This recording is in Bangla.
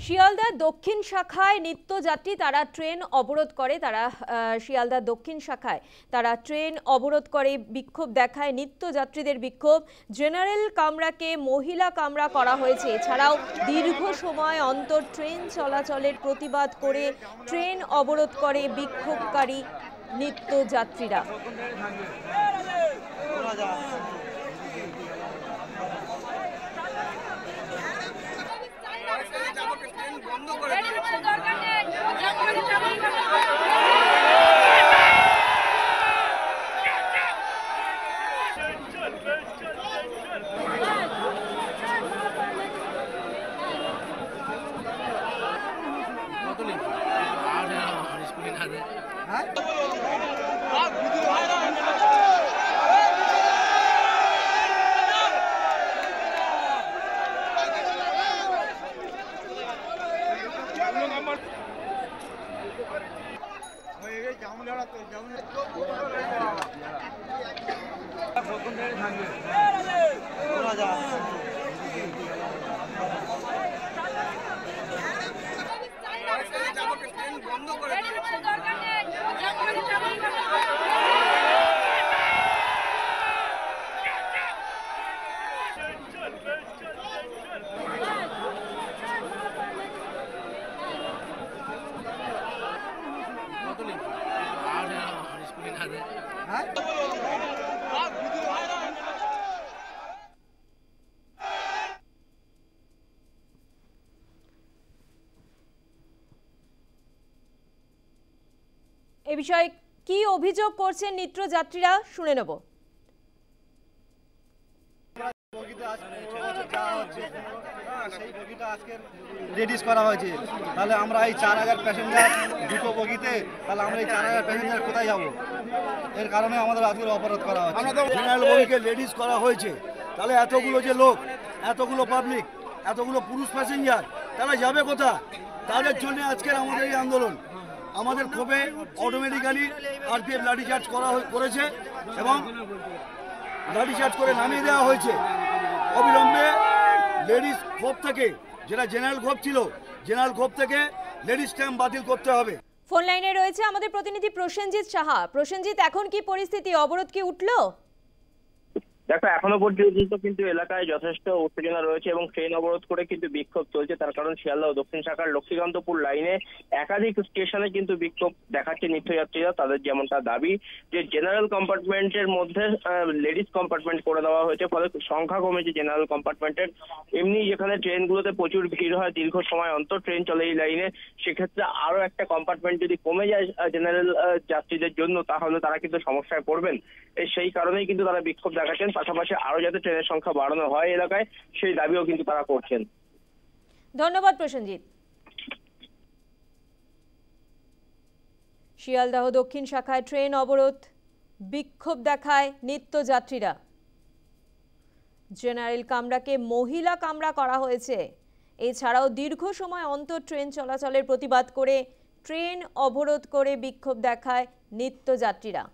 শিয়ালদা দক্ষিণ শাখায় নিত্যযাত্রী তারা ট্রেন অবরোধ করে। শিয়ালদা দক্ষিণ শাখায় তারা ট্রেন অবরোধ করে, বিক্ষোভ দেখায়। নিত্যযাত্রীদের বিক্ষোভ। জেনারেল কামরাকে মহিলা কামরা করা হয়েছে। এছাড়াও দীর্ঘ সময় অন্তর ট্রেন চলাচলের প্রতিবাদ করে ট্রেন অবরোধ করে বিক্ষোভকারী নিত্যযাত্রীরা। এ বিষয়ে কি অভিযোগ করছেন নিত্যযাত্রীরা শুনে নেব। রেডিস করা হয়েছে, তাহলে আমরা এই 4000 প্যাসেঞ্জার দুটো বগিতে, তাহলে আমরা এই 4000 প্যাসেঞ্জার কোথায় যাব? এর কারণে আমাদের আজকে অবরোধ করা হচ্ছে। জেনারেল বগিকে লেডিস করা হয়েছে, তাহলে এতগুলো যে লোক, এতগুলো পাবলিক, এতগুলো পুরুষ প্যাসেঞ্জার, তারা যাবে কোথায়? তাদের জন্য আজকের আমাদের এই আন্দোলন। আমাদের ক্ষোভে অটোমেটিক্যালি আরপিএফ লাঠিচার্জ করেছে এবং লাঠিচার্জ করে নামিয়ে দেওয়া হয়েছে। অবিলম্বে লেডিস ক্ষোভ থেকে, যেটা জেনারেল ক্ষোভ ছিল, জেনারেল ক্ষোভ থেকে লেডিস স্ট্যাম্প বাতিল করতে হবে। ফোন লাইনে রয়েছে আমাদের প্রতিনিধি প্রসেনজিৎ সাহা। প্রসেনজিৎ, এখন কি পরিস্থিতি? অবরোধ কি উঠলো? দেখো, এখনো পর্যন্ত কিন্তু এলাকায় যথেষ্ট উত্তেজনা রয়েছে এবং ট্রেন অবরোধ করে কিন্তু বিক্ষোভ চলছে। তার কারণ শিয়ালদা ও দক্ষিণ শাখার লক্ষ্মীকান্তপুর লাইনে একাধিক স্টেশনে কিন্তু বিক্ষোভ দেখাচ্ছে নিত্যযাত্রীরা। তাদের যেমনটা দাবি যে জেনারেল কম্পার্টমেন্টের মধ্যে লেডিস কম্পার্টমেন্ট করে দেওয়া হয়েছে, ফলে সংখ্যা কমেছে জেনারেল কম্পার্টমেন্টের। এমনি যেখানে ট্রেনগুলোতে প্রচুর ভিড় হয়, দীর্ঘ সময় অন্তর ট্রেন চলে এই লাইনে, সেক্ষেত্রে আরো একটা কম্পার্টমেন্ট যদি কমে যায় জেনারেল যাত্রীদের জন্য, তাহলে তারা কিন্তু সমস্যায় পড়বেন। সেই কারণেই কিন্তু তারা বিক্ষোভ দেখাচ্ছেন। পাশাপাশি আরো যাতে ট্রেনের সংখ্যা বাড়ানো হয় এলাকায়, সেই দাবিও কিন্তু তারা করছেন। ধন্যবাদ প্রসেনজিৎ। শিয়ালদাহ দক্ষিণ শাখায় ট্রেন অবরোধ, বিক্ষোভ দেখায় নিত্যযাত্রীরা। জেনারেল কামরাকে মহিলা কামরা করা হয়েছে। এছাড়াও দীর্ঘ সময় অন্তর ট্রেন চলাচলের প্রতিবাদ করে ট্রেন অবরোধ করে বিক্ষোভ দেখায় নিত্যযাত্রীরা।